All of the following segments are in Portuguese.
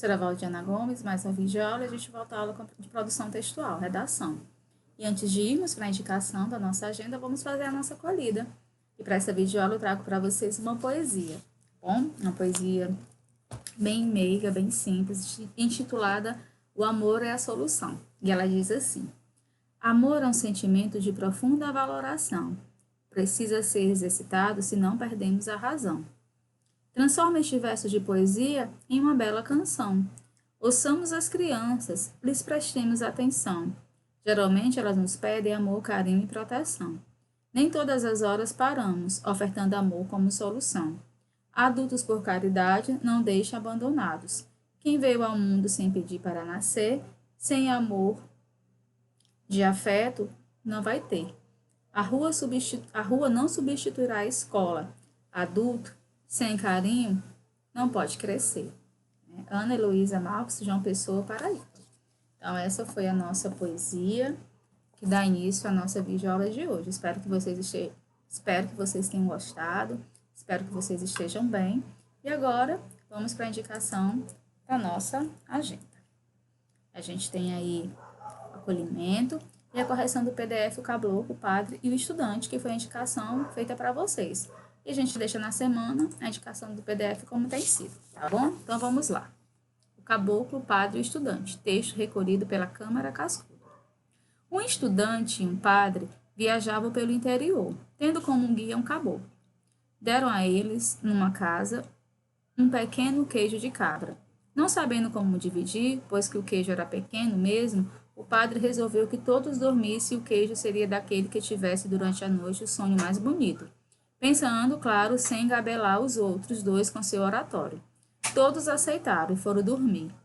Professora Valdiana Gomes, mais uma videoaula, e a gente volta à aula de produção textual, redação. E antes de irmos para a indicação da nossa agenda, vamos fazer a nossa acolhida. E para essa videoaula eu trago para vocês uma poesia, tá bom? Uma poesia bem meiga, bem simples, intitulada O Amor é a Solução. E ela diz assim: Amor é um sentimento de profunda valoração. Precisa ser exercitado, senão perdemos a razão. Transforma este verso de poesia em uma bela canção. Ouçamos as crianças, lhes prestemos atenção. Geralmente elas nos pedem amor, carinho e proteção. Nem todas as horas paramos, ofertando amor como solução. Adultos por caridade não deixam abandonados. Quem veio ao mundo sem pedir para nascer, sem amor de afeto, não vai ter. A rua não substituirá a escola. Adulto, sem carinho, não pode crescer. Ana Heloísa Marques, João Pessoa, Paraíba. Então, essa foi a nossa poesia que dá início à nossa videoaula de hoje. Espero que vocês tenham gostado, espero que vocês estejam bem. E agora, vamos para a indicação da nossa agenda. A gente tem aí o acolhimento e a correção do PDF, o caboclo, o padre e o estudante, que foi a indicação feita para vocês. E a gente deixa na semana a indicação do PDF como tem sido, tá bom? Então, vamos lá. O caboclo, o padre e o estudante. Texto recolhido pela Câmara Cascudo. Um estudante e um padre viajavam pelo interior, tendo como guia um caboclo. Deram a eles, numa casa, um pequeno queijo de cabra. Não sabendo como dividir, pois que o queijo era pequeno mesmo, o padre resolveu que todos dormissem e o queijo seria daquele que tivesse durante a noite o sonho mais bonito. Pensando, claro, sem engabelar os outros dois com seu oratório. Todos aceitaram e foram dormir.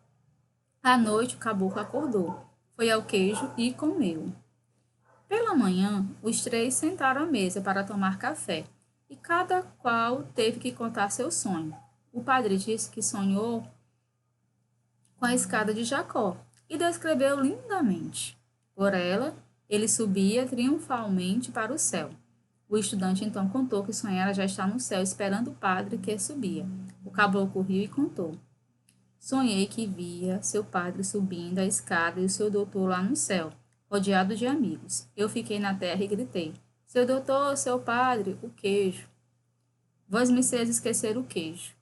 À noite, o caboclo acordou, foi ao queijo e comeu. Pela manhã, os três sentaram à mesa para tomar café, e cada qual teve que contar seu sonho. O padre disse que sonhou com a escada de Jacó e descreveu lindamente. Por ela, ele subia triunfalmente para o céu. O estudante então contou que sonhara já estar no céu esperando o padre que subia. O caboclo riu e contou. Sonhei que via seu padre subindo a escada e o seu doutor lá no céu, rodeado de amigos. Eu fiquei na terra e gritei: Seu doutor, seu padre, o queijo. Vós me seis esquecer o queijo.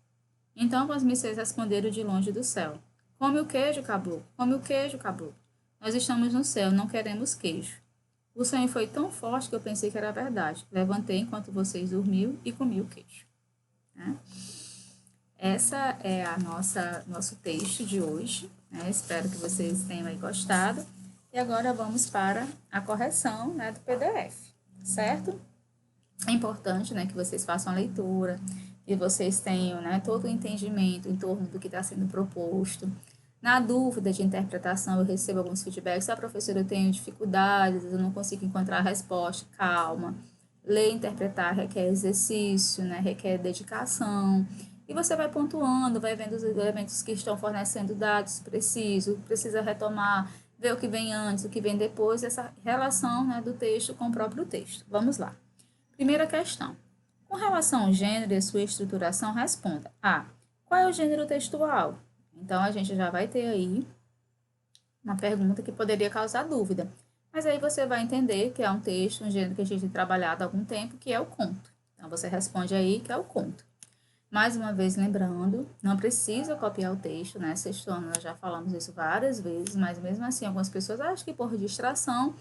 Então vós me seis responderam de longe do céu: Come o queijo, caboclo, come o queijo, caboclo. Nós estamos no céu, não queremos queijo. O sonho foi tão forte que eu pensei que era verdade. Levantei enquanto vocês dormiam e comi o queijo. Né? Essa é a nosso texto de hoje. Né? Espero que vocês tenham aí gostado. E agora vamos para a correção, né, do PDF, certo? É importante, né, que vocês façam a leitura e vocês tenham, né, todo o entendimento em torno do que está sendo proposto. Na dúvida de interpretação, eu recebo alguns feedbacks. Professora, eu tenho dificuldades, eu não consigo encontrar a resposta. Calma. Ler e interpretar requer exercício, né? Requer dedicação. E você vai pontuando, vai vendo os elementos que estão fornecendo dados precisos, precisa retomar, ver o que vem antes, o que vem depois, essa relação, né, do texto com o próprio texto. Vamos lá. Primeira questão. Com relação ao gênero e a sua estruturação, responda. A. Qual é o gênero textual? Então, a gente já vai ter aí uma pergunta que poderia causar dúvida. Mas aí você vai entender que é um texto, um gênero que a gente tem trabalhado há algum tempo, que é o conto. Então, você responde aí que é o conto. Mais uma vez, lembrando, não precisa copiar o texto, né? Sexto ano, nós já falamos isso várias vezes, mas mesmo assim, algumas pessoas, acho que por distração,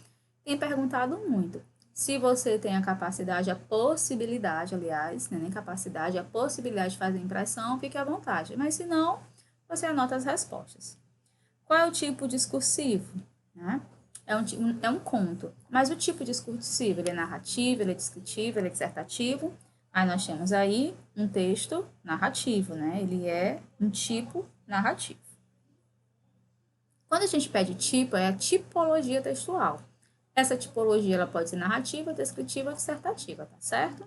têm perguntado muito. Se você tem a capacidade, a possibilidade, aliás, né? Nem capacidade, a possibilidade de fazer impressão, fique à vontade. Mas se não, você anota as respostas. Qual é o tipo discursivo? Né? É um conto. Mas o tipo discursivo, ele é narrativo, ele é descritivo, ele é dissertativo. Aí nós temos aí um texto narrativo, né? Ele é um tipo narrativo. Quando a gente pede tipo, é a tipologia textual. Essa tipologia ela pode ser narrativa, descritiva ou dissertativa, tá certo?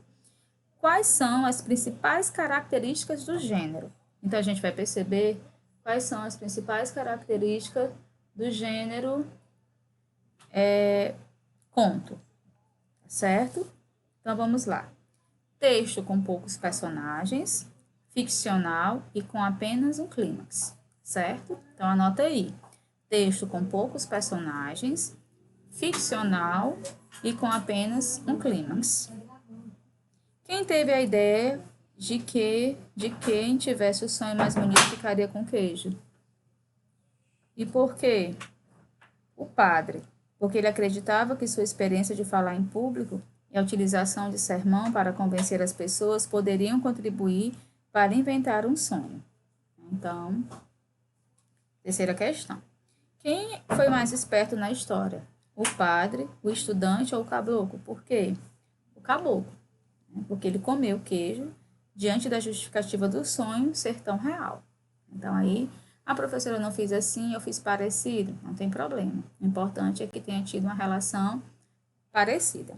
Quais são as principais características do gênero? Então, a gente vai perceber quais são as principais características do gênero conto, certo? Então, vamos lá. Texto com poucos personagens, ficcional e com apenas um clímax, certo? Então, anota aí. Texto com poucos personagens, ficcional e com apenas um clímax. Quem teve a ideia de quem tivesse o sonho mais bonito ficaria com queijo? E por quê? O padre, porque ele acreditava que sua experiência de falar em público e a utilização de sermão para convencer as pessoas poderiam contribuir para inventar um sonho. Então, terceira questão. Quem foi mais esperto na história? O padre, o estudante ou o caboclo? Por quê? O caboclo, né? Porque ele comeu queijo diante da justificativa do sonho ser tão real. Então, aí, a professora não fez assim, eu fiz parecido, não tem problema. O importante é que tenha tido uma relação parecida.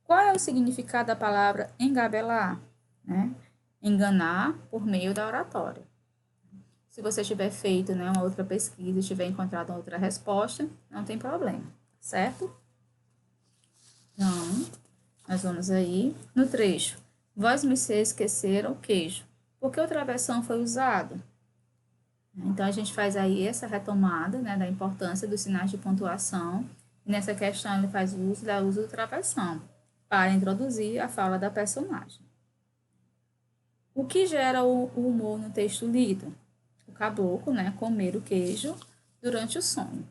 Qual é o significado da palavra engabelar? Né? Enganar por meio da oratória. Se você tiver feito, né, uma outra pesquisa e tiver encontrado uma outra resposta, não tem problema, certo? Então, nós vamos aí no trecho. Vós me esqueceram o queijo. Por que o travessão foi usado? Então, a gente faz aí essa retomada, né, da importância dos sinais de pontuação. E nessa questão, ele faz uso do travessão para introduzir a fala da personagem. O que gera o humor no texto lido? O caboclo, né, comer o queijo durante o sonho.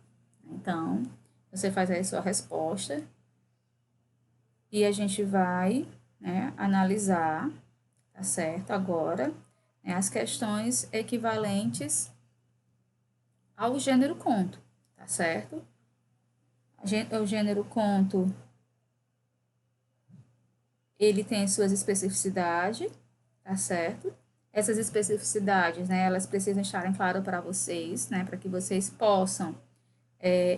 Então, você faz aí a sua resposta e a gente vai, né, analisar, tá certo? Agora, né, as questões equivalentes ao gênero conto, tá certo? O gênero conto, ele tem suas especificidades, tá certo? Essas especificidades, né, elas precisam estarem claras para vocês, né, para que vocês possam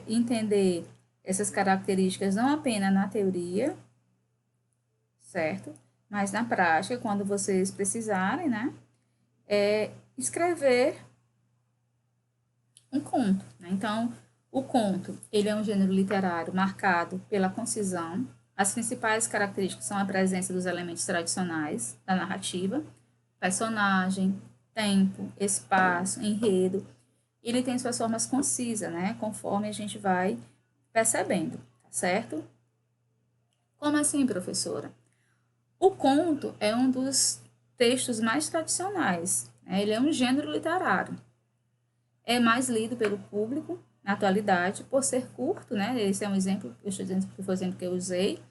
entender essas características não apenas na teoria, certo? Mas na prática, quando vocês precisarem, né, escrever um conto, né? Então, o conto, ele é um gênero literário marcado pela concisão. As principais características são a presença dos elementos tradicionais da narrativa, personagem, tempo, espaço, enredo. Ele tem suas formas concisas, né? Conforme a gente vai percebendo, tá certo? Como assim, professora? O conto é um dos textos mais tradicionais, né? Ele é um gênero literário. É mais lido pelo público na atualidade, por ser curto, né? Esse é um exemplo, eu estou dizendo que foi o exemplo que eu usei.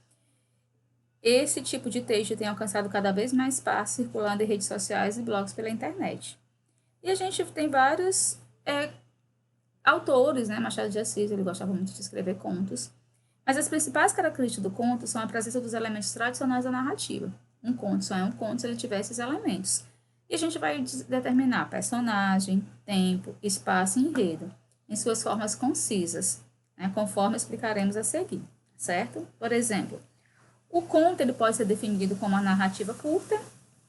Esse tipo de texto tem alcançado cada vez mais espaço circulando em redes sociais e blogs pela internet. E a gente tem vários autores, né? Machado de Assis, ele gostava muito de escrever contos. Mas as principais características do conto são a presença dos elementos tradicionais da narrativa. Um conto só é um conto se ele tiver esses elementos. E a gente vai determinar personagem, tempo, espaço e enredo, em suas formas concisas, né? Conforme explicaremos a seguir, certo? Por exemplo, o conto ele pode ser definido como uma narrativa curta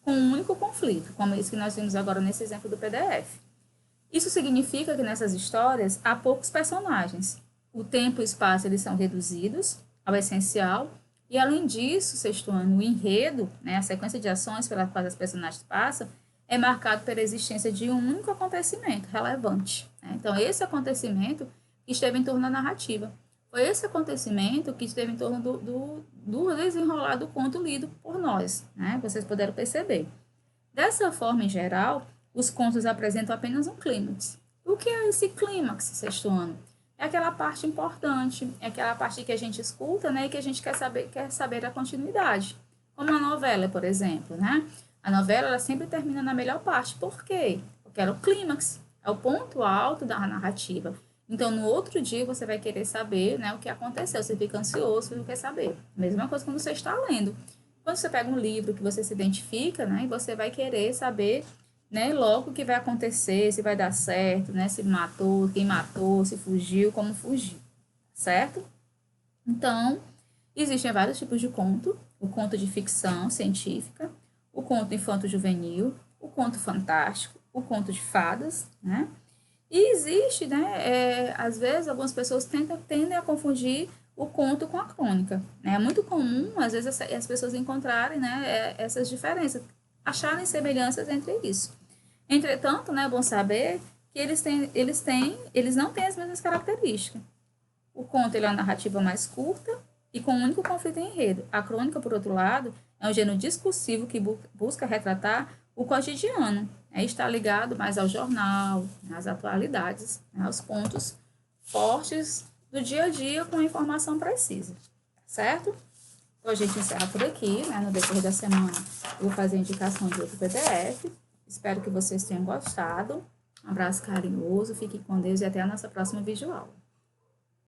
com um único conflito, como esse que nós vimos agora nesse exemplo do PDF. Isso significa que nessas histórias há poucos personagens. O tempo e o espaço eles são reduzidos ao essencial e, além disso, sexto ano, o enredo, né, a sequência de ações pelas quais os personagens passam, é marcado pela existência de um único acontecimento relevante, né? Então, esse acontecimento esteve em torno da narrativa. Foi esse acontecimento que esteve em torno do desenrolar do conto lido por nós, né? Vocês puderam perceber. Dessa forma, em geral, os contos apresentam apenas um clímax. O que é esse clímax, sexto ano? É aquela parte importante, é aquela parte que a gente escuta, né, e que a gente quer saber a continuidade. Como a novela, por exemplo, né? A novela ela sempre termina na melhor parte. Por quê? Porque era o clímax, é o ponto alto da narrativa. Então, no outro dia, você vai querer saber, né, o que aconteceu. Você fica ansioso, você quer saber. Mesma coisa quando você está lendo. Quando você pega um livro que você se identifica, né, e você vai querer saber, né, logo o que vai acontecer, se vai dar certo, né, se matou, quem matou, se fugiu, como fugiu, certo? Então, existem vários tipos de conto. O conto de ficção científica, o conto infanto-juvenil, o conto fantástico, o conto de fadas, né? E existe, né, às vezes, algumas pessoas tendem a confundir o conto com a crônica, né? É muito comum, às vezes, as pessoas encontrarem, né, essas diferenças, acharem semelhanças entre isso. Entretanto, né, é bom saber que eles não têm as mesmas características. O conto ele é uma narrativa mais curta e com um único conflito em enredo. A crônica, por outro lado, é um gênero discursivo que busca retratar o cotidiano. Está ligado mais ao jornal, às atualidades, aos pontos fortes do dia a dia com informação precisa. Certo? Então, a gente encerra por aqui, né? No decorrer da semana, eu vou fazer a indicação de outro PDF. Espero que vocês tenham gostado. Um abraço carinhoso, fiquem com Deus e até a nossa próxima videoaula.